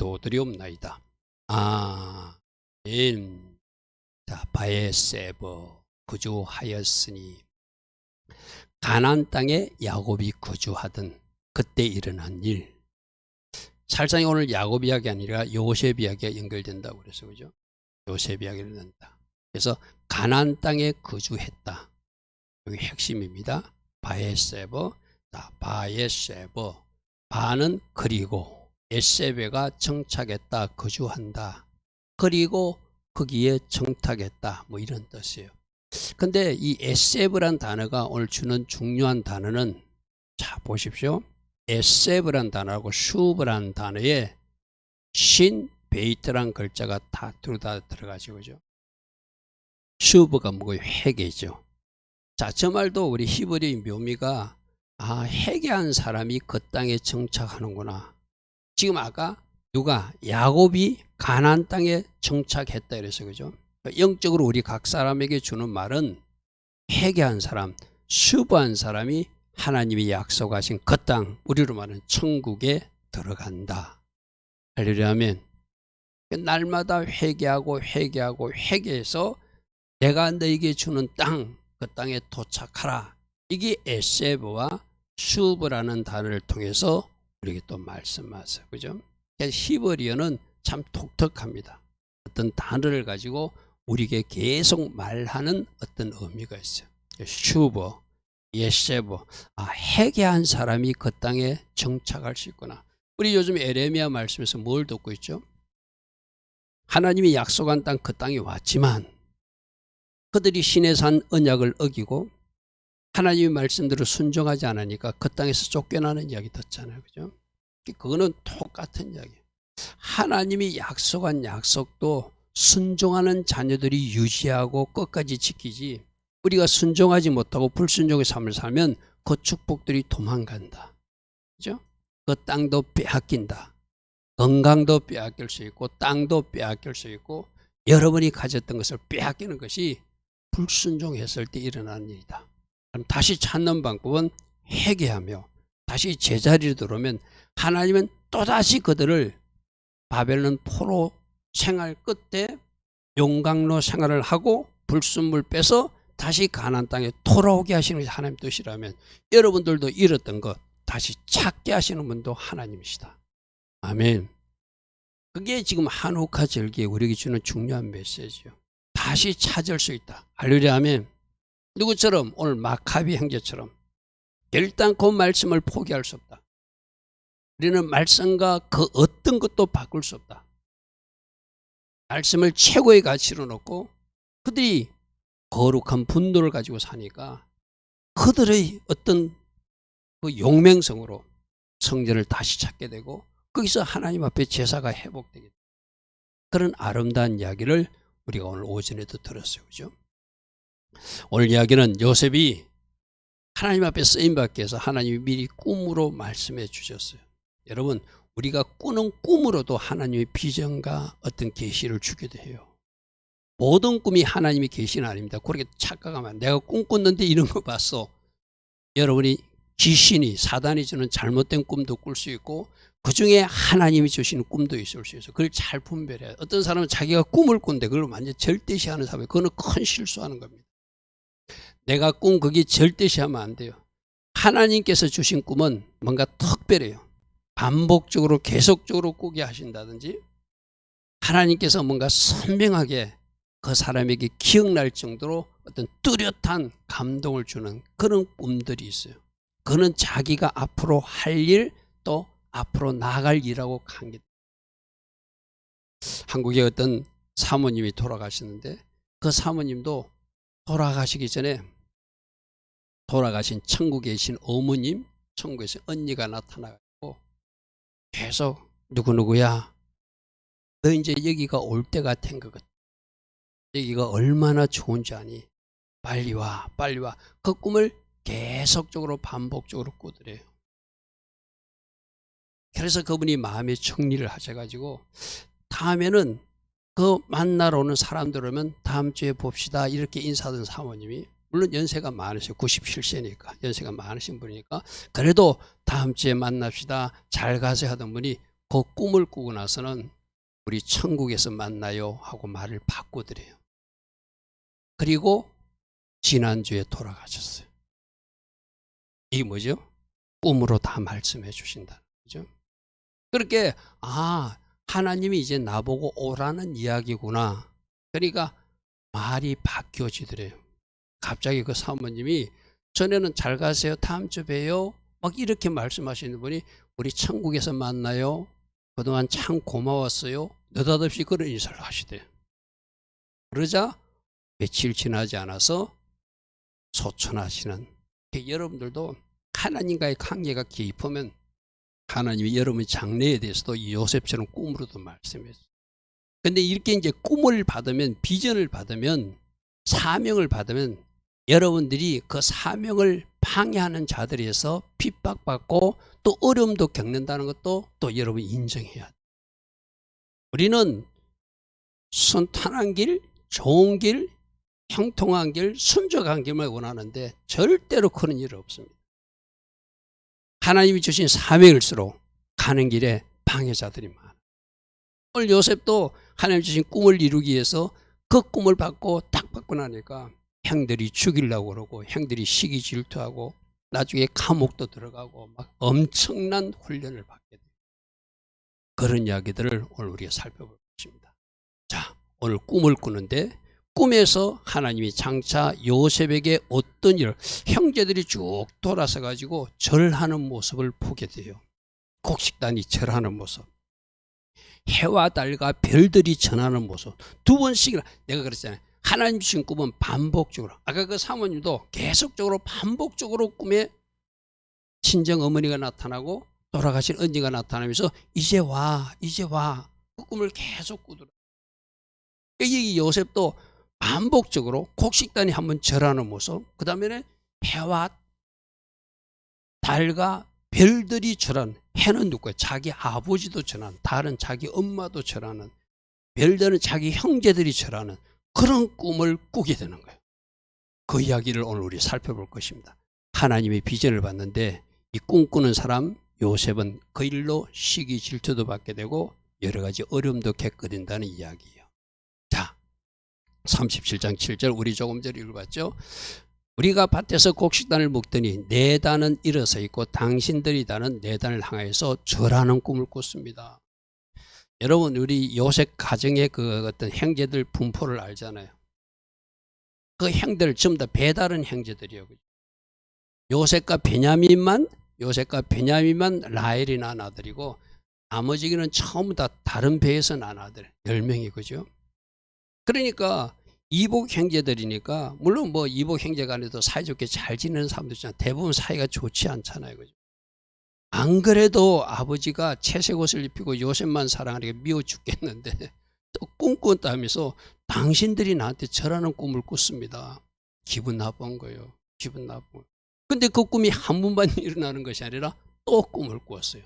기도들이 없나이다. 아멘. 자, 바에세버 거주하였으니 가나안 땅에 야곱이 거주하던 그때 일어난 일. 살상이 오늘 야곱 이야기 아니라 요셉 이야기가 연결된다고 그래서 그죠? 요셉 이야기를 한다. 그래서 가나안 땅에 거주했다. 여기 핵심입니다. 바에세버. 자, 바에세버. 바는 그리고 에세베가 정착했다, 거주한다. 그리고 거기에 정착했다, 뭐 이런 뜻이에요. 근데 이 에세브란 단어가 오늘 주는 중요한 단어는, 자 보십시오. 에세브란 단어하고 슈브란 단어에 신, 베이트란 글자가 다 들어가죠. 그죠? 슈브가 뭐고 회개죠. 자, 저 말도 우리 히브리 묘미가 회개한 사람이 그 땅에 정착하는구나. 지금 아까 누가 야곱이 가나안 땅에 정착했다 이래서 그죠? 영적으로 우리 각 사람에게 주는 말은 회개한 사람, 수부한 사람이 하나님이 약속하신 그 땅, 우리로 말하는 천국에 들어간다. 할렐루야 아멘. 날마다 회개하고 회개해서 내가 너에게 주는 땅, 그 땅에 도착하라. 이게 에세브와 슈브라는 단어를 통해서 우리에게 또 말씀하세요. 그죠? 히브리어는 참 독특합니다. 어떤 단어를 가지고 우리에게 계속 말하는 어떤 의미가 있어요. 슈브, 에세브. 회개한 사람이 그 땅에 정착할 수 있구나. 우리 요즘 에레미야 말씀에서 뭘 듣고 있죠? 하나님이 약속한 땅, 그 땅에 왔지만 그들이 신의 산 언약을 어기고 하나님의 말씀대로 순종하지 않으니까 그 땅에서 쫓겨나는 이야기 듣잖아요. 그죠? 그거는 똑같은 이야기예요. 하나님이 약속한 약속도 순종하는 자녀들이 유지하고 끝까지 지키지, 우리가 순종하지 못하고 불순종의 삶을 살면 그 축복들이 도망간다. 그죠? 그 땅도 빼앗긴다. 건강도 빼앗길 수 있고 땅도 빼앗길 수 있고 여러분이 가졌던 것을 빼앗기는 것이 불순종했을 때 일어나는 일이다. 그럼 다시 찾는 방법은 회개하며 다시 제자리로 들어오면 하나님은 또다시 그들을 바벨론 포로 생활 끝에 용광로 생활을 하고 불순물 빼서 다시 가나안 땅에 돌아오게 하시는 것이 하나님 뜻이라면 여러분들도 잃었던 것 다시 찾게 하시는 분도 하나님이시다. 아멘. 그게 지금 한옥화 절기에 우리에게 주는 중요한 메시지요. 다시 찾을 수 있다. 할렐루야 아멘. 누구처럼? 오늘 마카비 형제처럼 결단코 말씀을 포기할 수 없다. 우리는 말씀과 그 어떤 것도 바꿀 수 없다. 말씀을 최고의 가치로 놓고 그들이 거룩한 분노를 가지고 사니까 그들의 어떤 그 용맹성으로 성전을 다시 찾게 되고 거기서 하나님 앞에 제사가 회복되게 됩니다. 그런 아름다운 이야기를 우리가 오늘 오전에도 들었어요. 그죠? 오늘 이야기는 요셉이 하나님 앞에 쓰임받기 위해서 하나님이 미리 꿈으로 말씀해 주셨어요. 여러분, 우리가 꾸는 꿈으로도 하나님의 비전과 어떤 계시를 주기도 해요. 모든 꿈이 하나님의 계시는 아닙니다. 그렇게 착각하면 내가 꿈 꿨는데 이런 거 봤어. 여러분이 귀신이, 사단이 주는 잘못된 꿈도 꿀 수 있고 그중에 하나님이 주시는 꿈도 있을 수 있어요. 그걸 잘 분별해야. 어떤 사람은 자기가 꿈을 꾼데 그걸 완전 절대시하는 사람이, 그거는 큰 실수하는 겁니다. 내가 꿈 그게 절대시하면 안 돼요. 하나님께서 주신 꿈은 뭔가 특별해요. 반복적으로 계속적으로 꾸게 하신다든지 하나님께서 뭔가 선명하게 그 사람에게 기억날 정도로 어떤 뚜렷한 감동을 주는 그런 꿈들이 있어요. 그는 자기가 앞으로 할 일 또 앞으로 나아갈 일이라고 한 게. 한국에 어떤 사모님이 돌아가셨는데 그 사모님도 돌아가시기 전에 돌아가신 천국에 계신 어머님, 천국에서 언니가 나타나고 계속 누구누구야 너 이제 여기가 올 때가 된 것 같아. 여기가 얼마나 좋은지 아니? 빨리 와 빨리 와. 그 꿈을 계속적으로 반복적으로 꾸더래요. 그래서 그분이 마음의 정리를 하셔가지고 다음에는 그 만나러 오는 사람들 오면 다음 주에 봅시다 이렇게 인사하던 사모님이, 물론 연세가 많으세요. 97세니까 연세가 많으신 분이니까 그래도 다음 주에 만납시다 잘 가세요 하던 분이 그 꿈을 꾸고 나서는 우리 천국에서 만나요 하고 말을 바꾸더래요. 그리고 지난주에 돌아가셨어요. 이게 뭐죠? 꿈으로 다 말씀해 주신다. 그죠? 그렇게 하나님이 이제 나보고 오라는 이야기구나. 그러니까 말이 바뀌어지더래요. 갑자기 그 사모님이 전에는 잘 가세요. 다음 주 봬요. 막 이렇게 말씀하시는 분이 우리 천국에서 만나요. 그동안 참 고마웠어요. 느닷없이 그런 인사를 하시대요. 그러자 며칠 지나지 않아서 소천하시는, 여러분들도 하나님과의 관계가 깊으면 하나님이 여러분의 장래에 대해서도 요셉처럼 꿈으로도 말씀했어요. 근데 이렇게 이제 꿈을 받으면, 비전을 받으면, 사명을 받으면 여러분들이 그 사명을 방해하는 자들에서 핍박받고 또 어려움도 겪는다는 것도 또 여러분이 인정해야 돼요. 우리는 순탄한 길, 좋은 길, 형통한 길, 순적한 길만 원하는데 절대로 그런 일 없습니다. 하나님이 주신 사명일수록 가는 길에 방해자들이 많아요. 오늘 요셉도 하나님이 주신 꿈을 이루기 위해서 그 꿈을 딱 받고 나니까 형들이 죽이려고 그러고 형들이 시기 질투하고 나중에 감옥도 들어가고 막 엄청난 훈련을 받게 돼요. 그런 이야기들을 오늘 우리가 살펴볼 것입니다. 자, 오늘 꿈을 꾸는데 꿈에서 하나님이 장차 요셉에게 어떤 일을, 형제들이 쭉 돌아서 가지고 절하는 모습을 보게 돼요. 곡식단이 절하는 모습, 해와 달과 별들이 전하는 모습, 두 번씩이나. 내가 그랬잖아요. 하나님 주신 꿈은 반복적으로, 아까 그 사모님도 계속적으로 반복적으로 꿈에 친정 어머니가 나타나고 돌아가신 언니가 나타나면서 이제 와 그 꿈을 계속 꾸더라고요. 이 요셉도 반복적으로 곡식단이 한번 절하는 모습, 그 다음에는 해와 달과 별들이 절하는, 해는 누구예요? 자기 아버지도 절하는, 달은 자기 엄마도 절하는, 별들은 자기 형제들이 절하는 그런 꿈을 꾸게 되는 거예요. 그 이야기를 오늘 우리 살펴볼 것입니다. 하나님의 비전을 봤는데 이 꿈꾸는 사람 요셉은 그 일로 시기 질투도 받게 되고 여러 가지 어려움도 겪게 된다는 이야기예요. 자, 37장 7절 우리 조금 전에 읽어봤죠. 우리가 밭에서 곡식단을 먹더니 네 단은 일어서 있고 당신들이 다는 네 단을 향하여서 절하는 꿈을 꿨습니다. 여러분, 우리 요셉 가정의 그 어떤 형제들 분포를 알잖아요. 그 형들 전부 다 배다른 형제들이에요. 요셉과 베냐민만 라헬이 낳은 아들이고 나머지는 전부 다 다른 배에서 낳은 아들 10명이, 그죠? 그러니까 이복 형제들이니까, 물론 뭐 이복 형제 간에도 사이좋게 잘 지내는 사람도 있지만 대부분 사이가 좋지 않잖아요, 그죠? 안 그래도 아버지가 채색 옷을 입히고 요셉만 사랑하니까 미워 죽겠는데 또 꿈꾼다면서 당신들이 나한테 절하는 꿈을 꿨습니다. 기분 나쁜 거예요. 기분 나쁜. 근데 그 꿈이 한 번만 일어나는 것이 아니라 또 꿈을 꾸었어요.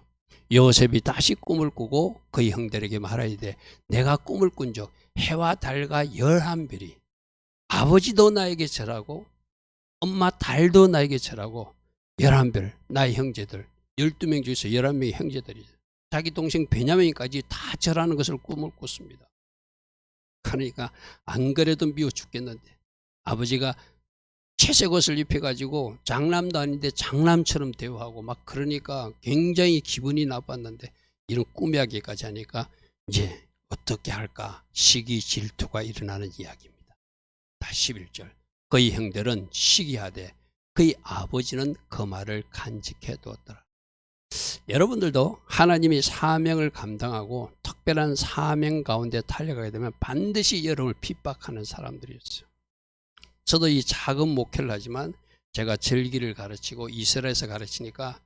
요셉이 다시 꿈을 꾸고 그의 형들에게 말해야 돼. 내가 꿈을 꾼 적 해와 달과 11별이, 아버지도 나에게 절하고 엄마 달도 나에게 절하고 11별, 나의 형제들 12명 중에서 11명의 형제들이 자기 동생 베냐민까지 다 절하는 것을 꿈을 꿨습니다. 그러니까 안 그래도 미워 죽겠는데 아버지가 채색 옷을 입혀가지고 장남도 아닌데 장남처럼 대우하고 막 그러니까 굉장히 기분이 나빴는데 이런 꾸미하기까지 하니까 이제 어떻게 할까 시기 질투가 일어나는 이야기입니다. 다시 11절 그의 형들은 시기하되 그의 아버지는 그 말을 간직해 두었더라. 여러분들도 하나님이 사명을 감당하고 특별한 사명 가운데 달려가게 되면 반드시 여러분을 핍박하는 사람들이 있어요. 저도 이 작은 목회를 하지만 제가 절기를 가르치고 이스라엘에서 가르치니까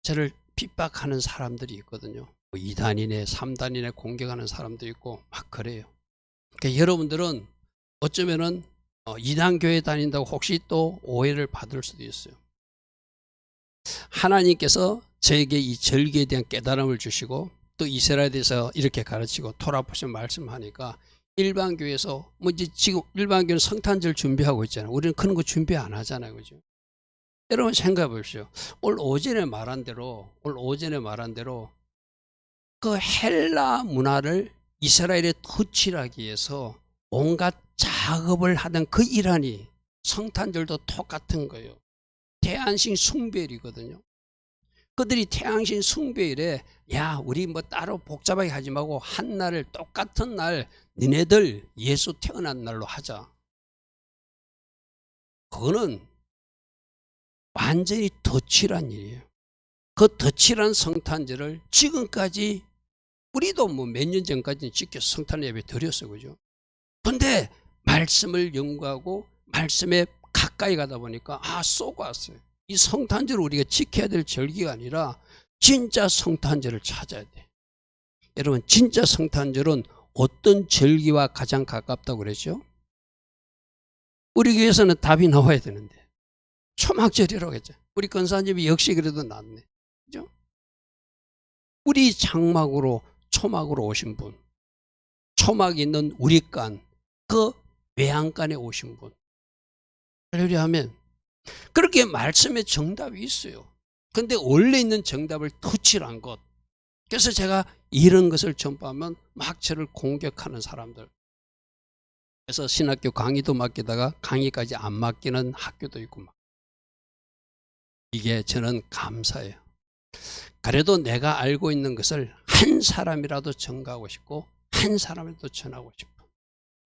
저를 핍박하는 사람들이 있거든요. 2단이네 3단이네 공격하는 사람도 있고 막 그래요. 그러니까 여러분들은 어쩌면은 2단 교회 다닌다고 혹시 또 오해를 받을 수도 있어요. 하나님께서 저에게 이 절기에 대한 깨달음을 주시고 또 이스라엘에 대해서 이렇게 가르치고 토라 보시면 말씀하니까 일반 교회에서 뭐 이제 지금 일반 교회는 성탄절 준비하고 있잖아요. 우리는 그런 거 준비 안 하잖아요, 그죠? 여러분 생각해 보십시오. 오늘 오전에 말한 대로 그 헬라 문화를 이스라엘에 터치하기 위해서 온갖 작업을 하던 그 일환이 성탄절도 똑같은 거예요. 태양신 숭배일이거든요. 그들이 태양신 숭배일에 야 우리 뭐 따로 복잡하게 하지 말고 한 날을 똑같은 날 니네들 예수 태어난 날로 하자. 그거는 완전히 덧칠한 일이에요. 그 덧칠한 성탄절을 지금까지 우리도 뭐 몇 년 전까지는 지켜서 성탄 예배 드렸어요. 그죠? 근데 말씀을 연구하고 말씀에 가까이 가다 보니까 쏘고 왔어요. 이 성탄절을 우리가 지켜야 될 절기가 아니라 진짜 성탄절을 찾아야 돼. 여러분 진짜 성탄절은 어떤 절기와 가장 가깝다고 그랬죠? 우리 교회에서는 답이 나와야 되는데 초막절이라고 했죠. 우리 권사님이 역시 그래도 낫네. 그죠? 우리 장막으로 초막으로 오신 분, 초막이 있는 우리간 그 외양간에 오신 분 할렐루야 하면 그렇게 말씀에 정답이 있어요. 근데 원래 있는 정답을 터치한 것. 그래서 제가 이런 것을 전파하면 막 저를 공격하는 사람들. 그래서 신학교 강의도 맡기다가 강의까지 안 맡기는 학교도 있고 막. 이게 저는 감사해요. 그래도 내가 알고 있는 것을 한 사람이라도 전가하고 싶고 한 사람이라도 전하고 싶어.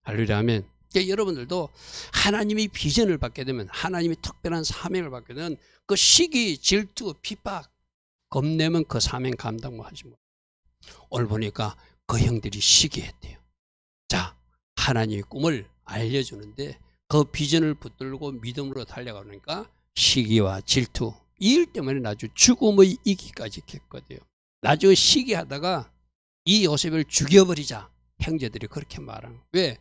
할렐루야 하면 여러분들도 하나님이 비전을 받게 되면 하나님이 특별한 사명을 받게 되면 그 시기, 질투, 핍박, 겁내면 그 사명 감당 못 하지 못. 오늘 보니까 그 형들이 시기했대요. 자, 하나님의 꿈을 알려주는데 그 비전을 붙들고 믿음으로 달려가니까 시기와 질투, 이 일 때문에 나중에 죽음의 이기까지 했거든요. 나중에 시기하다가 이 요셉을 죽여버리자 형제들이 그렇게 말하는 거예요. 왜?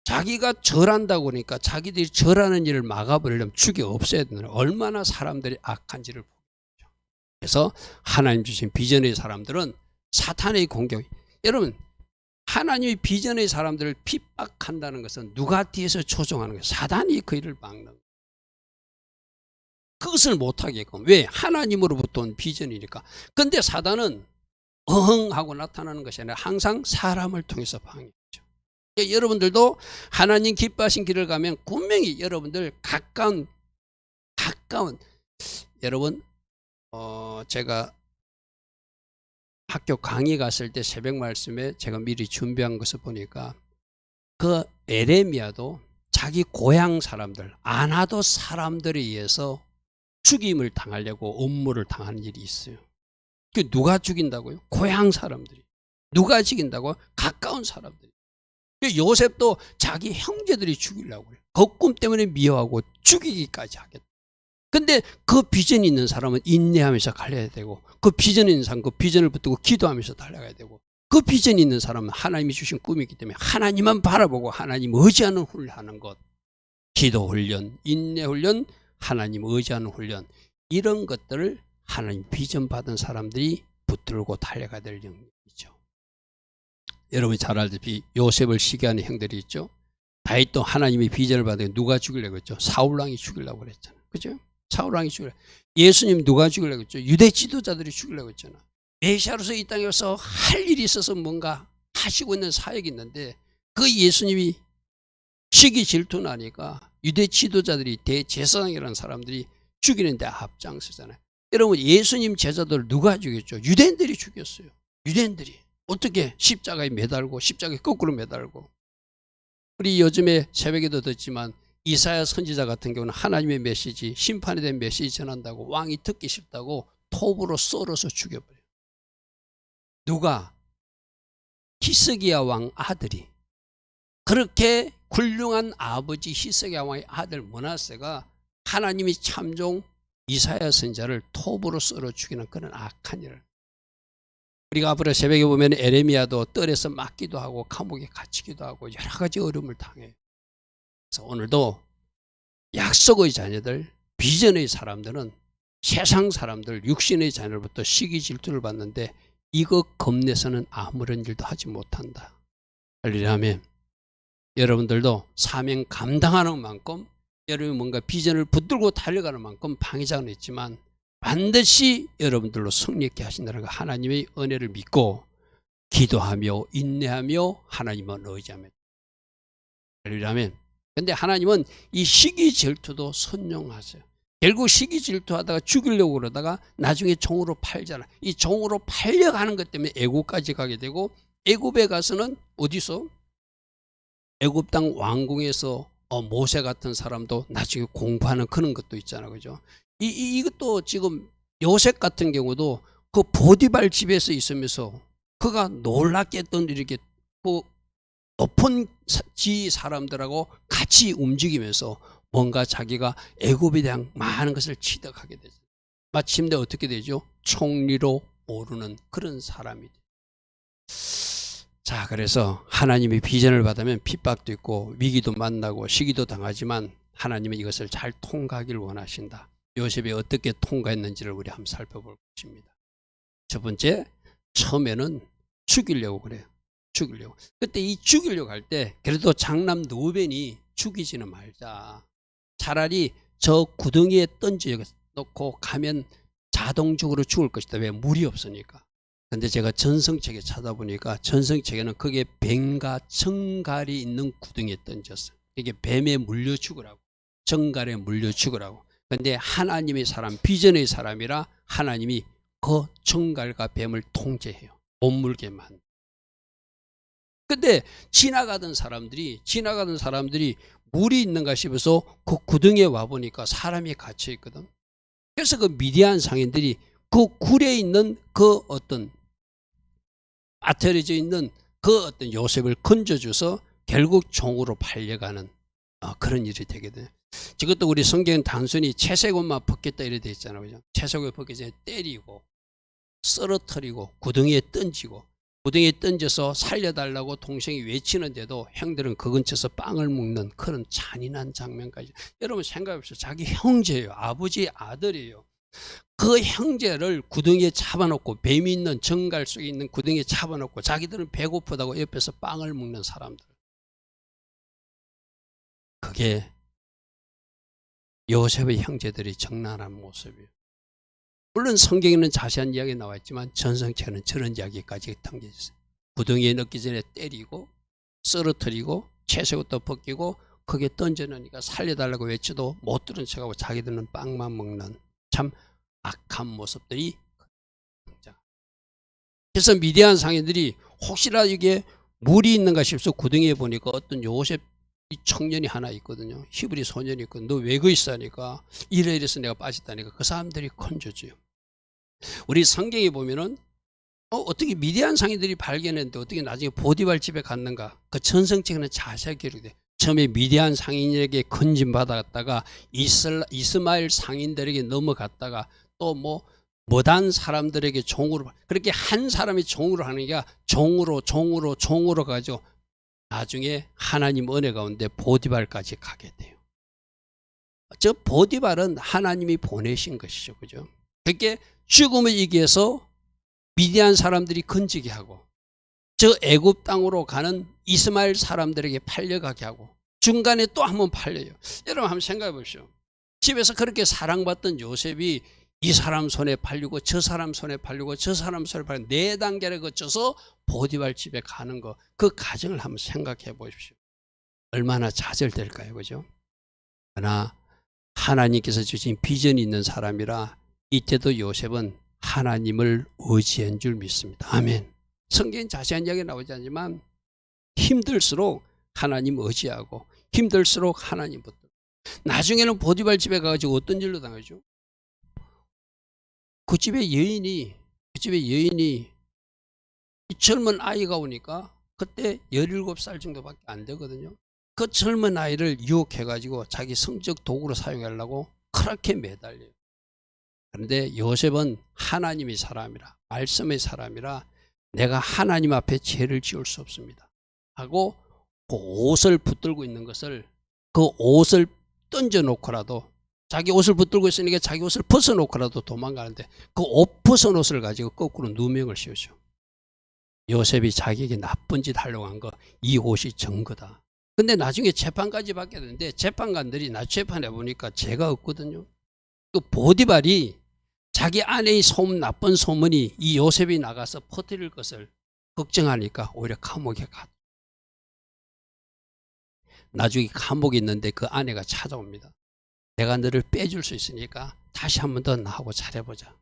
자기가 절한다고 그러니까 자기들이 절하는 일을 막아버리려면 죽여 없애야 되는 거예요. 얼마나 사람들이 악한지를 보죠. 그래서 하나님 주신 비전의 사람들은 사탄의 공격. 여러분 하나님의 비전의 사람들을 핍박한다는 것은 누가 뒤에서 조종하는 거예요? 사단이 그 일을 막는 거예요. 그것을 못하게끔. 왜? 하나님으로부터 온 비전이니까. 근데 사단은 어흥하고 나타나는 것이 아니라 항상 사람을 통해서 방해하죠. 여러분들도 하나님 기뻐하신 길을 가면 분명히 여러분들 가까운 여러분 제가 학교 강의 갔을 때 새벽 말씀에 제가 미리 준비한 것을 보니까 그 에레미야도 자기 고향 사람들 아나도 사람들에 의해서 죽임을 당하려고 업무를 당하는 일이 있어요. 그 누가 죽인다고요? 고향 사람들이. 누가 죽인다고? 가까운 사람들이. 요셉도 자기 형제들이 죽이려고 그래요. 그 꿈 때문에 미워하고 죽이기까지 하겠다. 근데 그 비전이 있는 사람은 인내하면서 갈려야 되고 그 비전이 있는 사람은 그 비전을 붙들고 기도하면서 달려가야 되고 그 비전이 있는 사람은 하나님이 주신 꿈이기 때문에 하나님만 바라보고 하나님 의지하는 훈련하는 것. 기도 훈련, 인내 훈련, 하나님 의지하는 훈련, 이런 것들을 하나님 비전 받은 사람들이 붙들고 달려가야 될 영역이죠. 여러분이 잘 알다시피 요셉을 시기하는 형들이 있죠. 다윗도 하나님의 비전을 받은 누가 죽이려고 했죠? 사울왕이 죽이려고 그랬잖아요. 그죠? 사울왕이 죽이려고. 예수님 누가 죽이려고 했죠? 유대 지도자들이 죽이려고 했잖아. 메시아로서 이 땅에 와서 할 일이 있어서 뭔가 하시고 있는 사역이 있는데 그 예수님이 시기 질투나니까 유대 지도자들이 대제사장이라는 사람들이 죽이는데 앞장서잖아요. 여러분 예수님 제자들을 누가 죽였죠? 유대인들이 죽였어요. 유대인들이. 어떻게? 십자가에 매달고 십자가에 거꾸로 매달고. 우리 요즘에 새벽에도 듣지만 이사야 선지자 같은 경우는 하나님의 메시지, 심판에 대한 메시지 전한다고 왕이 듣기 싫다고 톱으로 썰어서 죽여버려요. 누가? 히스기야 왕 아들이. 그렇게 훌륭한 아버지 히스기야 왕의 아들 므낫세가 하나님이 참종 이사야 선지자를 톱으로 썰어 죽이는 그런 악한 일을. 우리가 앞으로 새벽에 보면 에레미야도 뜰에서 맞기도 하고 감옥에 갇히기도 하고 여러 가지 어려움을 당해요. 그래서 오늘도 약속의 자녀들, 비전의 사람들은 세상 사람들, 육신의 자녀로부터 시기 질투를 받는데 이거 겁내서는 아무런 일도 하지 못한다. 할렐루야. 여러분들도 사명 감당하는 만큼 여러분이 뭔가 비전을 붙들고 달려가는 만큼 방해자는 있지만 반드시 여러분들로 승리케 하신다는 거, 하나님의 은혜를 믿고 기도하며 인내하며 하나님을 의지하며. 할렐루야. 근데 하나님은 이 시기 질투도 선용하세요. 결국 시기 질투하다가 죽이려고 그러다가 나중에 종으로 팔잖아. 이 종으로 팔려가는 것 때문에 애굽까지 가게 되고, 애굽에 가서는 어디서? 애굽 땅 왕궁에서 모세 같은 사람도 나중에 공부하는 그런 것도 있잖아, 그죠? 이것도 지금 요셉 같은 경우도 그 보디발 집에서 있으면서 그가 놀랍게 했던 이렇게 그 높은 지 사람들하고 같이 움직이면서 뭔가 자기가 애굽에 대한 많은 것을 취득하게 되죠. 마침내 어떻게 되죠? 총리로 오르는 그런 사람이 돼요. 자, 그래서 하나님의 비전을 받으면 핍박도 있고 위기도 만나고 시기도 당하지만 하나님은 이것을 잘 통과하기를 원하신다. 요셉이 어떻게 통과했는지를 우리 한번 살펴볼 것입니다. 첫 번째, 처음에는 죽이려고 그래요. 죽이려고. 그때 이 죽이려고 할 때 그래도 장남 루벤이 죽이지는 말자. 차라리 저 구덩이에 던져 놓고 가면 자동적으로 죽을 것이다. 왜? 물이 없으니까. 근데 제가 전성책에 찾아보니까 전성책에는 그게 뱀과 청갈이 있는 구덩이에 던졌어요. 이게 뱀에 물려 죽으라고, 청갈에 물려 죽으라고. 근데 하나님의 사람, 비전의 사람이라 하나님이 그 청갈과 뱀을 통제해요. 못 물게만. 근데 지나가던 사람들이 물이 있는가 싶어서 그 구덩이에 와보니까 사람이 갇혀 있거든. 그래서 그 미디안 상인들이 그 굴에 있는 그 어떤 빠뜨려져 있는 그 어떤 요셉을 건져줘서 결국 종으로 팔려가는 그런 일이 되게 돼요. 이것도 우리 성경은 단순히 채색옷만 벗겼다 이래 돼 있잖아요. 그죠? 채색옷 벗기 전에 때리고 쓰러뜨리고 구덩이에 던지고, 구덩이에 던져서 살려달라고 동생이 외치는데도 형들은 그 근처에서 빵을 먹는 그런 잔인한 장면까지. 여러분 생각해보세요. 자기 형제예요. 아버지의 아들이에요. 그 형제를 구덩이에 잡아놓고, 뱀이 있는 정갈 속에 있는 구덩이에 잡아놓고 자기들은 배고프다고 옆에서 빵을 먹는 사람들. 그게 요셉의 형제들이 적나라한 모습이에요. 물론 성경에는 자세한 이야기 나와 있지만 전성책에는 저런 이야기까지 담겨져 있어요. 구덩이에 넣기 전에 때리고 쓰러뜨리고 채색옷도 벗기고 거기에 던져놓으니까 살려달라고 외쳐도 못 들은 척하고 자기들은 빵만 먹는 참 악한 모습들이. 그래서 미디안 상인들이 혹시나 이게 물이 있는가 싶어서 구덩이에 보니까 어떤 요셉 청년이 하나 있거든요. 히브리 소년이 있거든요. 너 왜 그 있어 하니까 이래서 내가 빠졌다니까 그 사람들이 건져줘요. 우리 성경에 보면은 어떻게 미디안 상인들이 발견했는데 어떻게 나중에 보디발 집에 갔는가, 그 전성책에는 자세하게 기록돼. 처음에 미디안 상인에게 건진받았다가 이스마엘 상인들에게 넘어갔다가 또 못한 사람들에게 종으로, 그렇게 한 사람이 종으로 하는 게 종으로 가지고 나중에 하나님 은혜 가운데 보디발까지 가게 돼요. 저 보디발은 하나님이 보내신 것이죠. 그죠? 그렇게 죽음을 이겨서 미디안 사람들이 건지게 하고, 저 애굽 땅으로 가는 이스마엘 사람들에게 팔려가게 하고, 중간에 또 한 번 팔려요. 여러분 한번 생각해 보십시오. 집에서 그렇게 사랑받던 요셉이 이 사람 손에 팔리고 저 사람 손에 팔리고 저 사람 손에 팔리고 4단계를 거쳐서 보디발 집에 가는 거, 그 과정을 한번 생각해 보십시오. 얼마나 좌절될까요? 그죠? 그러나 하나님께서 주신 비전이 있는 사람이라 이때도 요셉은 하나님을 의지한 줄 믿습니다. 아멘. 성경엔 자세한 이야기 나오지 않지만 힘들수록 하나님 의지하고 힘들수록 하나님 붙들고, 나중에는 보디발 집에 가가지고 어떤 일로 당하죠? 그 집에 여인이 이 젊은 아이가 오니까 그때 17살 정도밖에 안 되거든요. 그 젊은 아이를 유혹해가지고 자기 성적 도구로 사용하려고 그렇게 매달려요. 그런데 요셉은 하나님의 사람이라, 말씀의 사람이라 내가 하나님 앞에 죄를 지을 수 없습니다 하고 그 옷을 붙들고 있는 것을, 그 옷을 던져놓고라도, 자기 옷을 붙들고 있으니까 자기 옷을 벗어놓고라도 도망가는데 그 옷 벗은 옷을 가지고 거꾸로 누명을 씌우죠. 요셉이 자기에게 나쁜 짓 하려고 한 거, 이 옷이 증거다. 근데 나중에 재판까지 받게 되는데 재판관들이 나 재판해 보니까 죄가 없거든요. 그 보디발이 자기 아내의 나쁜 소문이 이 요셉이 나가서 퍼뜨릴 것을 걱정하니까 오히려 감옥에 갔다. 나중에 감옥에 있는데 그 아내가 찾아옵니다. 내가 너를 빼줄 수 있으니까 다시 한 번 더 나하고 잘해보자.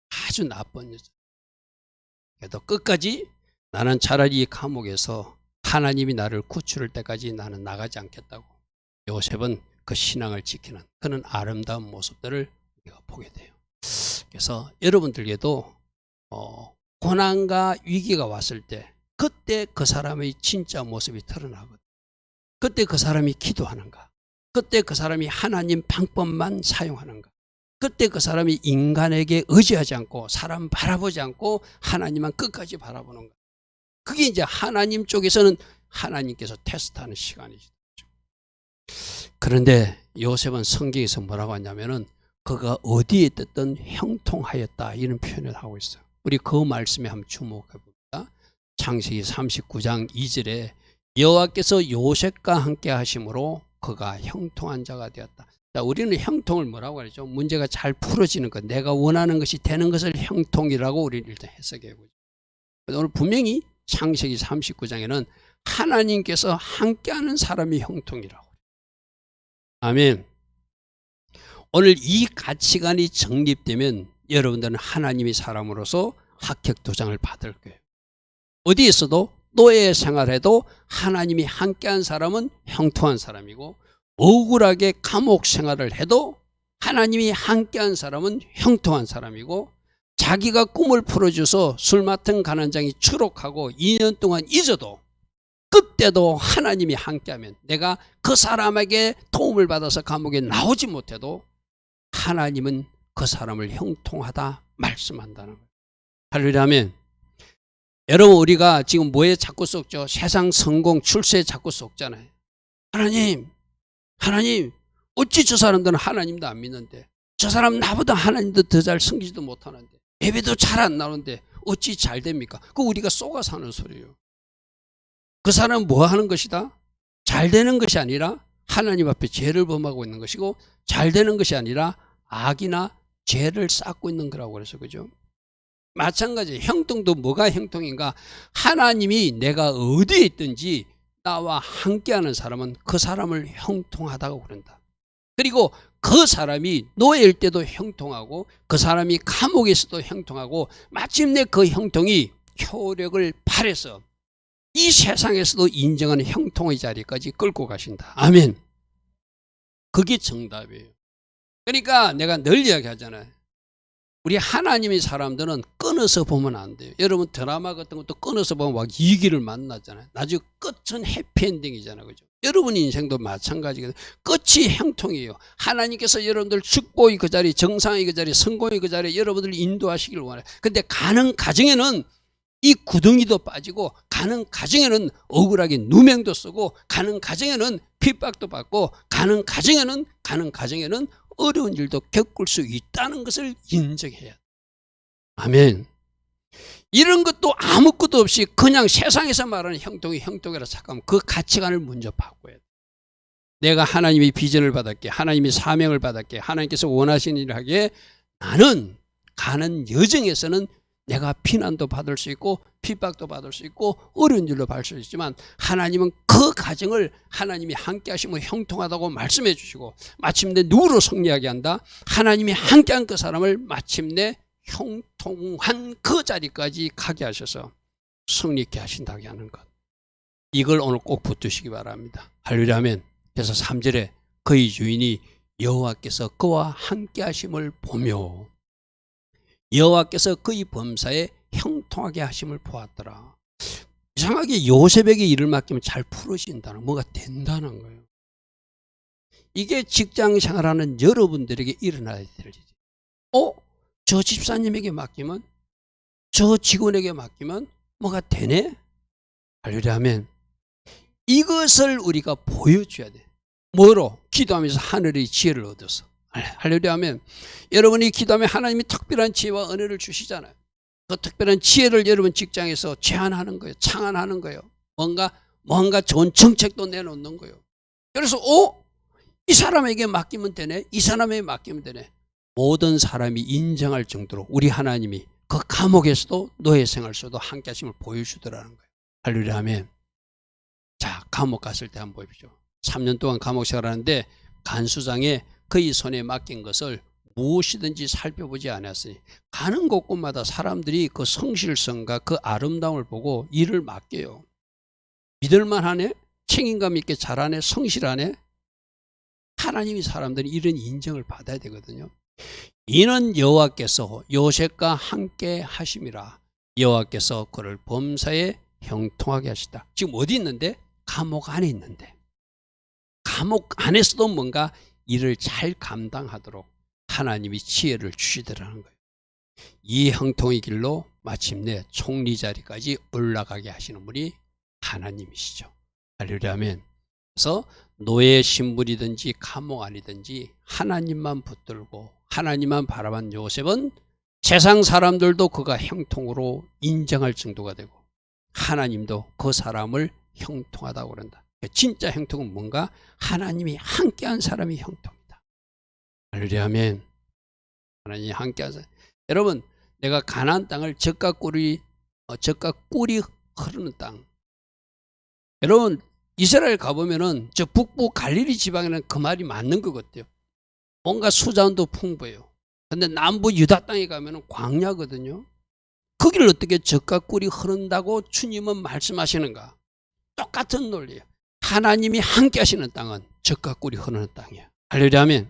아주 나쁜 여자. 그래도 끝까지 나는 차라리 이 감옥에서 하나님이 나를 구출할 때까지 나는 나가지 않겠다고. 요셉은 그 신앙을 지키는 그런 아름다운 모습들을 우리가 보게 돼요. 그래서 여러분들에게도 고난과 위기가 왔을 때 그때 그 사람의 진짜 모습이 드러나거든요. 그때 그 사람이 기도하는가? 그때 그 사람이 하나님 방법만 사용하는가? 그때 그 사람이 인간에게 의지하지 않고 사람 바라보지 않고 하나님만 끝까지 바라보는가? 그게 이제 하나님 쪽에서는 하나님께서 테스트하는 시간이죠. 그런데 요셉은 성경에서 뭐라고 하냐면은 그가 어디에 있든 형통하였다 이런 표현을 하고 있어요. 우리 그 말씀에 한번 주목해 봅니다. 창세기 39장 2절에 여호와께서 요셉과 함께 하심으로 그가 형통한 자가 되었다. 자, 우리는 형통을 뭐라고 하죠? 문제가 잘 풀어지는 것, 내가 원하는 것이 되는 것을 형통이라고 우리는 일단 해석해 보죠. 오늘 분명히 창세기 39장에는 하나님께서 함께하는 사람이 형통이라고. 아멘. 오늘 이 가치관이 정립되면 여러분들은 하나님의 사람으로서 합격 도장을 받을 거예요. 어디에서도 노예 생활해도 하나님이 함께한 사람은 형통한 사람이고, 억울하게 감옥 생활을 해도 하나님이 함께한 사람은 형통한 사람이고, 자기가 꿈을 풀어줘서 술 맡은 가난장이 추록하고 2년 동안 잊어도 그때도 하나님이 함께하면, 내가 그 사람에게 도움을 받아서 감옥에 나오지 못해도 하나님은 그 사람을 형통하다 말씀한다는 거예요. 할렐루야면 여러분, 우리가 지금 뭐에 자꾸 속죠? 세상 성공, 출세에 자꾸 속잖아요. 하나님 어찌 저 사람들은 하나님도 안 믿는데, 저 사람 나보다 하나님도 더 잘 섬기지도 못하는데, 예배도 잘 안 나오는데 어찌 잘 됩니까? 그거 우리가 속아 사는 소리예요. 그 사람은 뭐 하는 것이다? 잘 되는 것이 아니라 하나님 앞에 죄를 범하고 있는 것이고, 잘 되는 것이 아니라 악이나 죄를 쌓고 있는 거라고 그래서, 그죠? 마찬가지, 형통도 뭐가 형통인가? 하나님이 내가 어디에 있든지 나와 함께하는 사람은 그 사람을 형통하다고 그런다. 그리고 그 사람이 노예일 때도 형통하고, 그 사람이 감옥에 있어도 형통하고, 마침내 그 형통이 효력을 발해서 이 세상에서도 인정하는 형통의 자리까지 끌고 가신다. 아멘. 그게 정답이에요. 그러니까 내가 늘 이야기하잖아요. 우리 하나님의 사람들은 끊어서 보면 안 돼요. 여러분 드라마 같은 것도 끊어서 보면 막 이기를 만나잖아요. 나중에 끝은 해피엔딩이잖아요. 그죠? 여러분 인생도 마찬가지거든요. 끝이 형통이에요. 하나님께서 여러분들 축복의 그 자리, 정상의 그 자리, 성공의 그 자리에 여러분들 인도하시길 원해요. 근데 가는 과정에는 이 구덩이도 빠지고, 가는 과정에는 억울하게 누명도 쓰고, 가는 과정에는 핍박도 받고, 가는 과정에는 어려운 일도 겪을 수 있다는 것을 인정해야 돼. 아멘. 이런 것도 아무것도 없이 그냥 세상에서 말하는 형통이 형통이라 생각하면 그 가치관을 먼저 바꿔야 돼. 내가 하나님의 비전을 받았기에, 하나님의 사명을 받았기에, 하나님께서 원하시는 일을 하기에 나는 가는 여정에서는 내가 피난도 받을 수 있고 핍박도 받을 수 있고 어려운 일도 받을 수 있지만, 하나님은 그 과정을 하나님이 함께 하시면 형통하다고 말씀해 주시고, 마침내 누구로 승리하게 한다? 하나님이 함께한 그 사람을 마침내 형통한 그 자리까지 가게 하셔서 승리케 하신다고 하는 것, 이걸 오늘 꼭 붙드시기 바랍니다. 할렐루야면. 그래서 3절에 그의 주인이 여호와께서 그와 함께 하심을 보며 여호와께서 그의 범사에 형통하게 하심을 보았더라. 이상하게 요셉에게 일을 맡기면 잘 풀어진다는, 뭐가 된다는 거예요. 이게 직장 생활하는 여러분들에게 일어나야 될 일이지. 저 집사님에게 맡기면, 저 직원에게 맡기면 뭐가 되네? 할렐루야면. 이것을 우리가 보여줘야 돼. 뭐로? 기도하면서 하늘의 지혜를 얻어서. 할렐루야면. 여러분이 기도하면 하나님이 특별한 지혜와 은혜를 주시잖아요. 그 특별한 지혜를 여러분 직장에서 제안하는 거예요. 창안하는 거예요. 뭔가 좋은 정책도 내놓는 거예요. 그래서 이 사람에게 맡기면 되네, 이 사람에게 맡기면 되네. 모든 사람이 인정할 정도로 우리 하나님이 그 감옥에서도 노예 생활 속도 함께 하심을 보여주더라는 거예요. 할렐루야 아멘. 자, 감옥 갔을 때 한번 보십시오. 3년 동안 감옥 생활하는데 간수장에 그의 손에 맡긴 것을 무엇이든지 살펴보지 않았으니 가는 곳곳마다 사람들이 그 성실성과 그 아름다움을 보고 일을 맡겨요. 믿을만하네? 책임감 있게 잘하네? 성실하네? 하나님이 사람들이 이런 인정을 받아야 되거든요. 이는 여호와께서 요셉과 함께 하심이라. 여호와께서 그를 범사에 형통하게 하시다. 지금 어디 있는데? 감옥 안에 있는데. 감옥 안에서도 뭔가 일을 잘 감당하도록 하나님이 지혜를 주시더라는 거예요. 이 형통의 길로 마침내 총리 자리까지 올라가게 하시는 분이 하나님이시죠. 할렐루야 아멘. 그래서 노예 신분이든지 감옥 안이든지 하나님만 붙들고 하나님만 바라본 요셉은 세상 사람들도 그가 형통으로 인정할 정도가 되고 하나님도 그 사람을 형통하다고 그런다. 진짜 형통은 뭔가? 하나님이 함께한 사람이 형통이다. 할렐루야 아멘. 하나님이 함께한 사람. 여러분, 내가 가나안 땅을 젖과 꿀이 흐르는 땅. 여러분, 이스라엘 가보면은 저 북부 갈릴리 지방에는 그 말이 맞는 것 같아요. 뭔가 수자원도 풍부해요. 근데 남부 유다 땅에 가면은 광야거든요. 거기를 어떻게 젖과 꿀이 흐른다고 주님은 말씀하시는가? 똑같은 논리예요. 하나님이 함께 하시는 땅은 젖과 꿀이 흐르는 땅이에요. 할렐루야 아멘.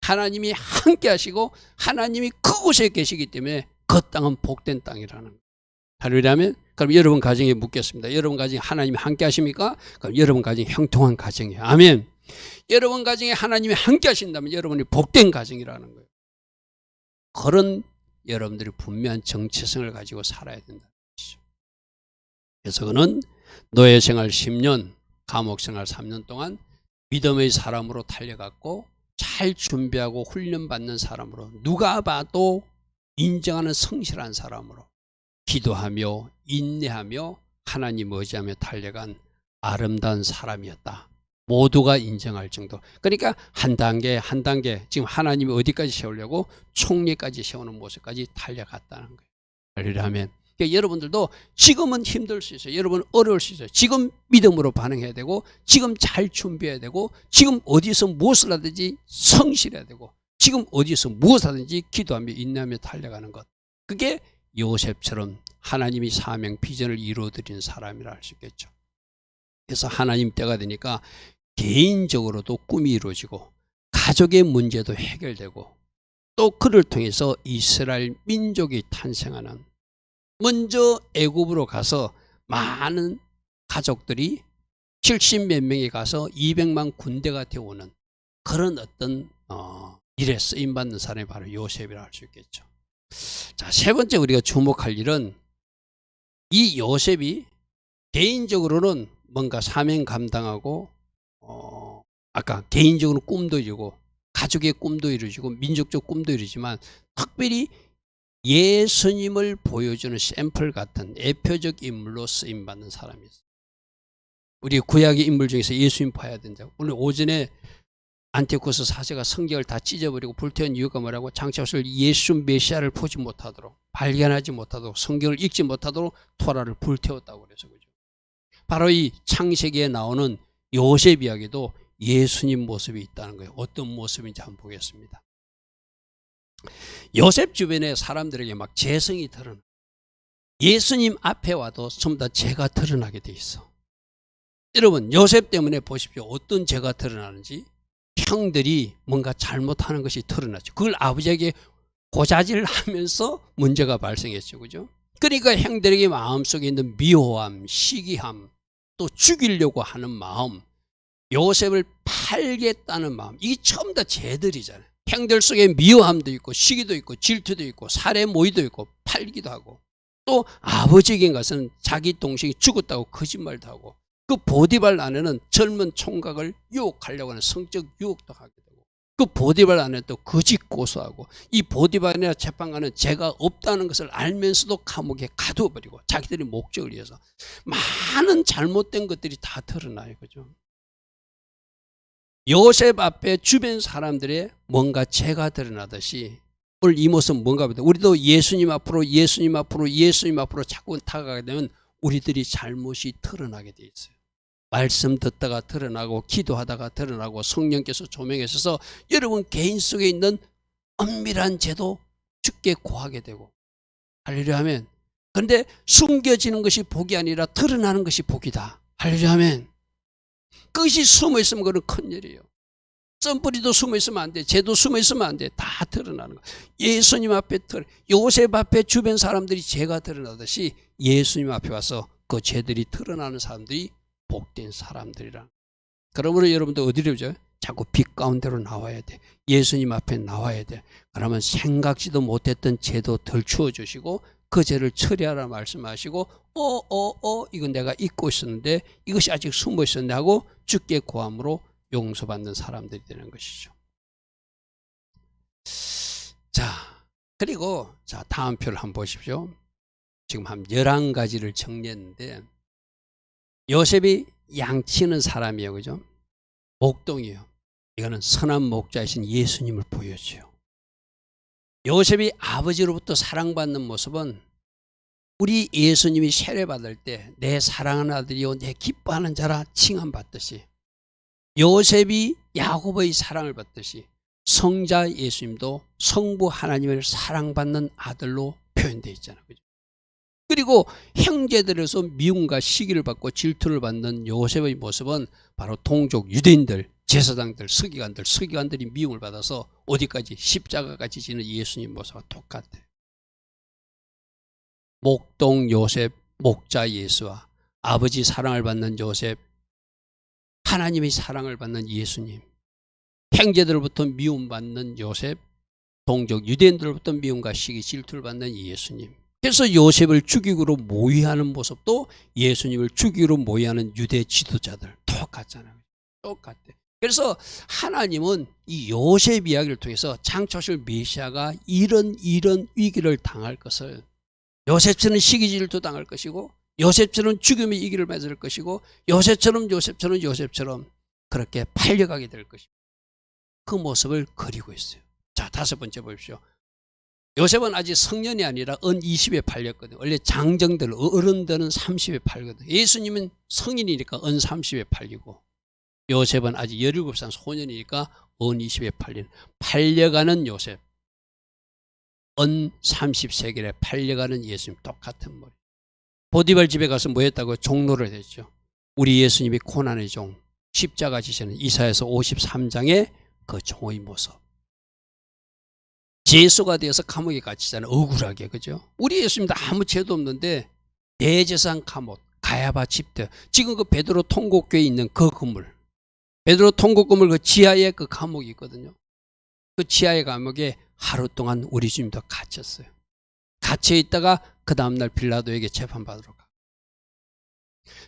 하나님이 함께 하시고 하나님이 그곳에 계시기 때문에 그 땅은 복된 땅이라는 거예요. 할렐루야 아멘. 그럼 여러분 가정에 묻겠습니다. 여러분 가정에 하나님이 함께 하십니까? 그럼 여러분 가정이 형통한 가정이에요. 아멘. 여러분 가정에 하나님이 함께 하신다면 여러분이 복된 가정이라는 거예요. 그런 여러분들이 분명한 정체성을 가지고 살아야 된다는 것이죠. 그래서 그는 노예 생활 10년, 감옥 생활 3년 동안 믿음의 사람으로 달려갔고 잘 준비하고 훈련받는 사람으로 누가 봐도 인정하는 성실한 사람으로 기도하며 인내하며 하나님 의지하며 달려간 아름다운 사람이었다. 모두가 인정할 정도. 그러니까 한 단계 한 단계 지금 하나님이 어디까지 세우려고 총리까지 세우는 모습까지 달려갔다는 거예요. 할렐루야 아멘. 그러니까 여러분들도 지금은 힘들 수 있어요. 여러분 어려울 수 있어요. 지금 믿음으로 반응해야 되고 지금 잘 준비해야 되고 지금 어디서 무엇을 하든지 성실해야 되고 지금 어디서 무엇을 하든지 기도하며 인내하며 달려가는 것. 그게 요셉처럼 하나님이 사명 비전을 이루어드리는 사람이라 할 수 있겠죠. 그래서 하나님 때가 되니까 개인적으로도 꿈이 이루어지고 가족의 문제도 해결되고 또 그를 통해서 이스라엘 민족이 탄생하는, 먼저 애굽으로 가서 많은 가족들이 70몇 명이 가서 200만 군대가 되어오는 그런 어떤 일에 쓰임받는 사람이 바로 요셉이라 할 수 있겠죠. 자, 세 번째 우리가 주목할 일은 이 요셉이 개인적으로는 뭔가 사명 감당하고 아까 개인적으로 꿈도 이루고 가족의 꿈도 이루어지고 민족적 꿈도 이루지만 특별히 예수님을 보여주는 샘플 같은 대표적 인물로 쓰임받는 사람이었어요. 우리 구약의 인물 중에서 예수님 봐야 된다고. 오늘 오전에 안티오코스 사제가 성경을 다 찢어버리고 불태운 이유가 뭐라고? 장차오실 예수 메시아를 보지 못하도록, 발견하지 못하도록, 성경을 읽지 못하도록 토라를 불태웠다고 그래서 그죠. 바로 이 창세기에 나오는 요셉 이야기도 예수님 모습이 있다는 거예요. 어떤 모습인지 한번 보겠습니다. 요셉 주변에 사람들에게 막 재성이 드러나. 예수님 앞에 와도 전부 다 죄가 드러나게 돼 있어. 여러분 요셉 때문에 보십시오. 어떤 죄가 드러나는지. 형들이 뭔가 잘못하는 것이 드러나죠. 그걸 아버지에게 고자질을 하면서 문제가 발생했죠. 그죠? 그러니까 형들에게 마음속에 있는 미워함, 시기함, 또 죽이려고 하는 마음, 요셉을 팔겠다는 마음, 이게 전부 다 죄들이잖아요. 형들 속에 미워함도 있고 시기도 있고 질투도 있고 살해 모의도 있고 팔기도 하고 또 아버지에게 가서는 자기 동생이 죽었다고 거짓말도 하고 그 보디발 안에는 젊은 총각을 유혹하려고 하는 성적 유혹도 하게 되고 그 보디발 안에 또 거짓 고소하고 이 보디발이나 재판관은 죄가 없다는 것을 알면서도 감옥에 가두어버리고 자기들의 목적을 위해서 많은 잘못된 것들이 다 드러나요. 그죠? 요셉 앞에 주변 사람들의 뭔가 죄가 드러나듯이 오늘 이 모습은 뭔가 보다 우리도 예수님 앞으로 자꾸 다가가게 되면 우리들이 잘못이 드러나게 돼 있어요. 말씀 듣다가 드러나고 기도하다가 드러나고 성령께서 조명하셔서 여러분 개인 속에 있는 엄밀한 죄도 주께 고하게 되고 할렐루야 하면, 그런데 숨겨지는 것이 복이 아니라 드러나는 것이 복이다. 할렐루야 하면, 그것이 숨어 있으면 그건 큰 일이에요. 썸뿌리도 숨어 있으면 안 돼. 죄도 숨어 있으면 안 돼. 다 드러나는 거. 예수님 앞에 요셉 앞에 주변 사람들이 죄가 드러나듯이 예수님 앞에 와서 그 죄들이 드러나는 사람들이 복된 사람들이라. 그러므로 여러분들 어디로 오죠? 자꾸 빛 가운데로 나와야 돼. 예수님 앞에 나와야 돼. 그러면 생각지도 못했던 죄도 덜 추워주시고 그 죄를 처리하라 말씀하시고 이건 내가 잊고 있었는데 이것이 아직 숨어 있었네 하고 주께 고함으로 용서받는 사람들이 되는 것이죠. 자, 그리고 자 다음 표를 한번 보십시오. 지금 한 11가지를 정리했는데 요셉이 양치는 사람이에요. 그죠? 목동이에요. 이거는 선한 목자이신 예수님을 보여줘요. 요셉이 아버지로부터 사랑받는 모습은 우리 예수님이 세례받을 때 내 사랑하는 아들이요 내 기뻐하는 자라 칭함받듯이 요셉이 야곱의 사랑을 받듯이 성자 예수님도 성부 하나님을 사랑받는 아들로 표현되어 있잖아요. 그죠? 그리고 형제들에서 미움과 시기를 받고 질투를 받는 요셉의 모습은 바로 동족 유대인들, 제사장들, 서기관들이 미움을 받아서 어디까지 십자가까지 지는 예수님 모습과 똑같아요. 목동 요셉, 목자 예수와 아버지 사랑을 받는 요셉, 하나님의 사랑을 받는 예수님, 형제들로부터 미움받는 요셉, 동족 유대인들로부터 미움과 시기, 질투를 받는 예수님. 그래서 요셉을 죽이기로 모의하는 모습도 예수님을 죽이기로 모의하는 유대 지도자들 똑같잖아요. 똑같아. 그래서 하나님은 이 요셉 이야기를 통해서 장초실 메시아가 이런 위기를 당할 것을, 요셉처럼 시기 질투 당할 것이고 요셉처럼 죽음의 위기를 맞을 것이고 요셉처럼 그렇게 팔려가게 될 것입니다. 그 모습을 그리고 있어요. 자, 5번째 보십시오. 요셉은 아직 성년이 아니라 은 20에 팔렸거든요. 원래 장정들, 어른들은 30에 팔거든요. 예수님은 성인이니까 은 30에 팔리고 요셉은 아직 17살 소년이니까 은 20에 팔려가는 요셉, 은 30세겔에 팔려가는 예수님 똑같은 머리. 보디발 집에 가서 뭐 했다고? 종로를 했죠. 우리 예수님이 고난의 종, 십자가 지시는 이사야서 53장의 그 종의 모습. 죄수가 되어서 감옥에 갇히잖아요. 억울하게. 그죠? 우리 예수님도 아무 죄도 없는데 대제사장 감옥, 가야바 집대. 지금 그 베드로 통곡교에 있는 그 건물, 베드로 통곡 건물 그 지하에 그 감옥이 있거든요. 그 지하의 감옥에 하루 동안 우리 주님도 갇혔어요. 갇혀 있다가 그 다음날 빌라도에게 재판받으러 가.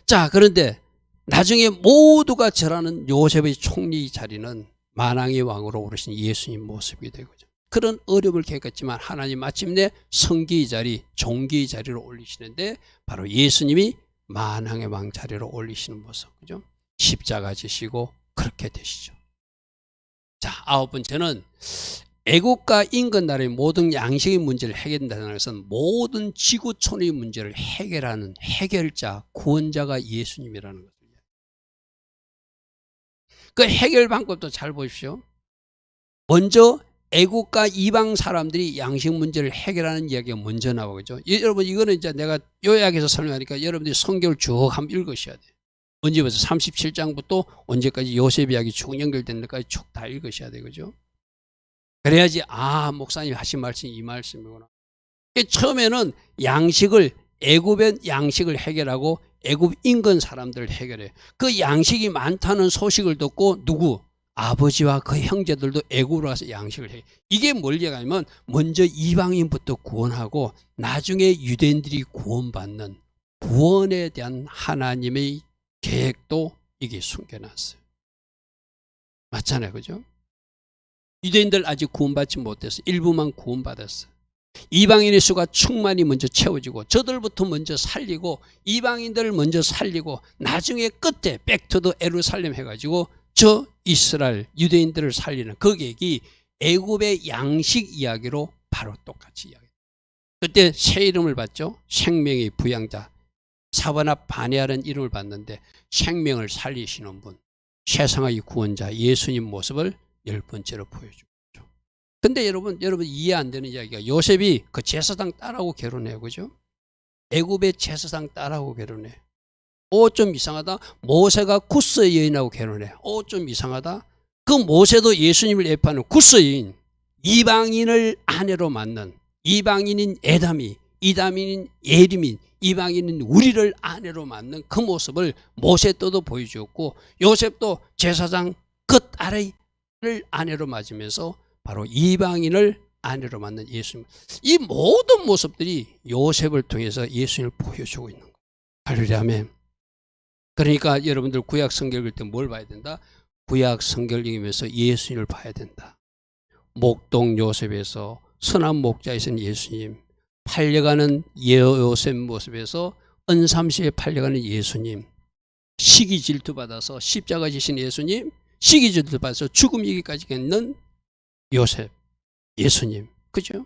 자, 그런데 나중에 모두가 절하는 요셉의 총리 자리는 만왕의 왕으로 오르신 예수님 모습이 되고죠. 그런 어려움을 겪었지만 하나님 마침내 성기의 자리, 종기의 자리로 올리시는데 바로 예수님이 만왕의 왕 자리로 올리시는 모습, 그죠? 십자가 지시고 그렇게 되시죠. 자, 9번째는 애국과 인근 나라의 모든 양식의 문제를 해결한다는 것은 모든 지구촌의 문제를 해결하는 해결자, 구원자가 예수님이라는 것입니다. 그 해결 방법도 잘 보십시오. 먼저 애국과 이방 사람들이 양식 문제를 해결하는 이야기가 먼저 나오죠. 여러분, 이거는 이제 내가 요약해서 설명하니까 여러분들이 성경을 쭉 한번 읽으셔야 돼요. 언제부터 37장부터 언제까지 요셉 이야기 쭉 연결되는 데까지 쭉 다 읽으셔야 되죠. 그래야지 목사님 하신 말씀이 이 말씀이구나. 처음에는 양식을, 애굽의 양식을 해결하고 애굽 인근 사람들을 해결해요. 그 양식이 많다는 소식을 듣고 누구? 아버지와 그 형제들도 애굽으로 가서 양식을 해요. 이게 뭘 얘기하냐면 먼저 이방인부터 구원하고 나중에 유대인들이 구원받는 구원에 대한 하나님의 계획도 이게 숨겨놨어요. 맞잖아요. 그죠? 유대인들 아직 구원받지 못해서 일부만 구원받았어요. 이방인의 수가 충만히 먼저 채워지고 저들부터 먼저 살리고 이방인들을 먼저 살리고 나중에 끝에 백투더 예루살렘 해가지고 저 이스라엘 유대인들을 살리는 그 계획이 애굽의 양식 이야기로 바로 똑같이 이야기. 그때 새 이름을 받죠. 생명의 부양자. 사바나 바네아라는 이름을 받는데 생명을 살리시는 분, 세상의 구원자 예수님 모습을 10번째로 보여주죠. 근데 여러분 이해 안 되는 이야기가 요셉이 그 제사장 딸하고 결혼해요. 그죠? 애굽의 제사장 딸하고 결혼해. 좀 이상하다. 모세가 구스 여인하고 결혼해. 좀 이상하다. 그 모세도 예수님을 예표하는 구스 여인, 이방인을 아내로 맞는 이방인인 에담이, 이방인인 예림인, 이방인인 우리를 아내로 맞는 그 모습을 모세 때도 보여주었고 요셉도 제사장 그 딸을 아내로 맞으면서 바로 이방인을 아내로 맞는 예수님. 이 모든 모습들이 요셉을 통해서 예수님을 보여주고 있는 거예요. 할렐루야 아멘. 그러니까 여러분들 구약 성경을 읽을 때 뭘 봐야 된다? 구약 성경을 읽으면서 예수님을 봐야 된다. 목동 요셉에서 선한 목자이신 예수님, 팔려가는 요셉 모습에서 은삼시에 팔려가는 예수님, 시기 질투 받아서 십자가 지신 예수님, 시기 질투 받아서 죽음 이기까지 있는 요셉, 예수님, 그죠?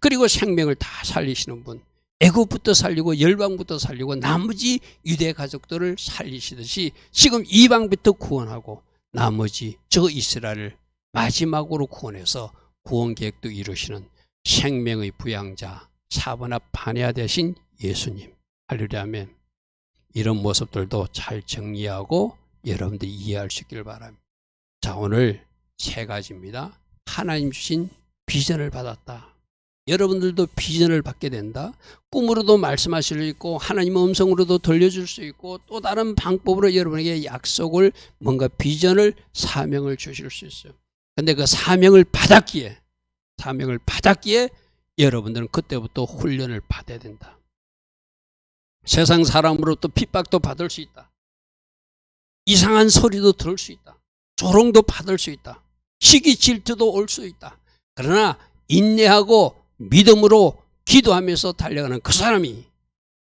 그리고 생명을 다 살리시는 분, 애굽부터 살리고 열방부터 살리고 나머지 유대 가족들을 살리시듯이 지금 이방부터 구원하고 나머지 저 이스라엘을 마지막으로 구원해서 구원 계획도 이루시는 생명의 부양자 사바나 바네아 되신 예수님. 할렐루야 아멘. 이런 모습들도 잘 정리하고 여러분들이 이해할 수 있기를 바랍니다. 자, 오늘 3가지입니다. 하나님 주신 비전을 받았다. 여러분들도 비전을 받게 된다. 꿈으로도 말씀하실 수 있고 하나님의 음성으로도 들려줄 수 있고 또 다른 방법으로 여러분에게 약속을 뭔가 비전을 사명을 주실 수 있어요. 근데 그 사명을 받았기에 여러분들은 그때부터 훈련을 받아야 된다. 세상 사람으로부터 핍박도 받을 수 있다. 이상한 소리도 들을 수 있다. 조롱도 받을 수 있다. 시기 질투도 올 수 있다. 그러나 인내하고 믿음으로 기도하면서 달려가는 그 사람이,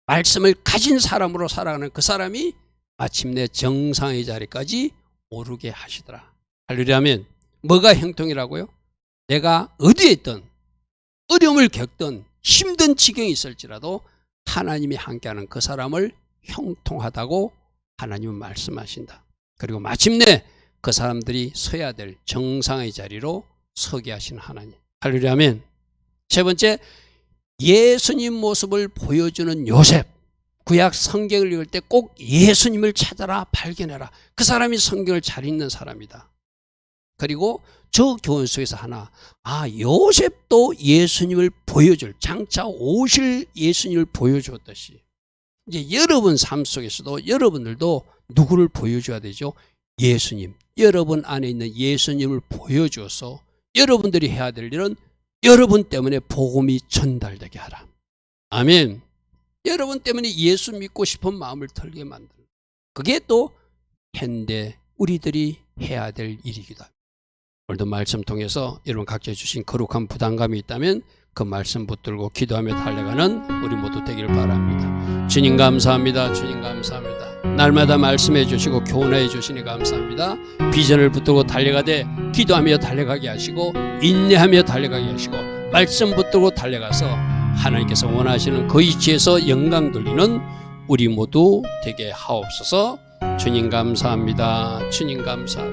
말씀을 가진 사람으로 살아가는 그 사람이 마침내 정상의 자리까지 오르게 하시더라. 할렐루야 아멘. 뭐가 형통이라고요? 내가 어디에 있든 어려움을 겪든 힘든 지경이 있을지라도 하나님이 함께하는 그 사람을 형통하다고 하나님은 말씀하신다. 그리고 마침내 그 사람들이 서야 될 정상의 자리로 서게 하신 하나님. 할렐루야 아멘. 3번째, 예수님 모습을 보여주는 요셉. 구약 성경을 읽을 때 꼭 예수님을 찾아라, 발견해라. 그 사람이 성경을 잘 읽는 사람이다. 그리고 저 교훈 속에서 하나, 요셉도 예수님을 보여줄, 장차 오실 예수님을 보여주었듯이 이제 여러분 삶 속에서도 여러분들도 누구를 보여줘야 되죠? 예수님. 여러분 안에 있는 예수님을 보여줘서 여러분들이 해야 될 일은 여러분 때문에 복음이 전달되게 하라. 아멘. 여러분 때문에 예수 믿고 싶은 마음을 털게 만드는, 그게 또 현대 우리들이 해야 될 일이기도 합니다. 오늘도 말씀 통해서 여러분 각자 주신 거룩한 부담감이 있다면 그 말씀 붙들고 기도하며 달려가는 우리 모두 되기를 바랍니다. 주님 감사합니다. 주님 감사합니다. 날마다 말씀해 주시고 교훈해 주시니 감사합니다. 비전을 붙들고 달려가되 기도하며 달려가게 하시고 인내하며 달려가게 하시고 말씀 붙들고 달려가서 하나님께서 원하시는 그 위치에서 영광 돌리는 우리 모두 되게 하옵소서. 주님 감사합니다. 주님 감사합니다.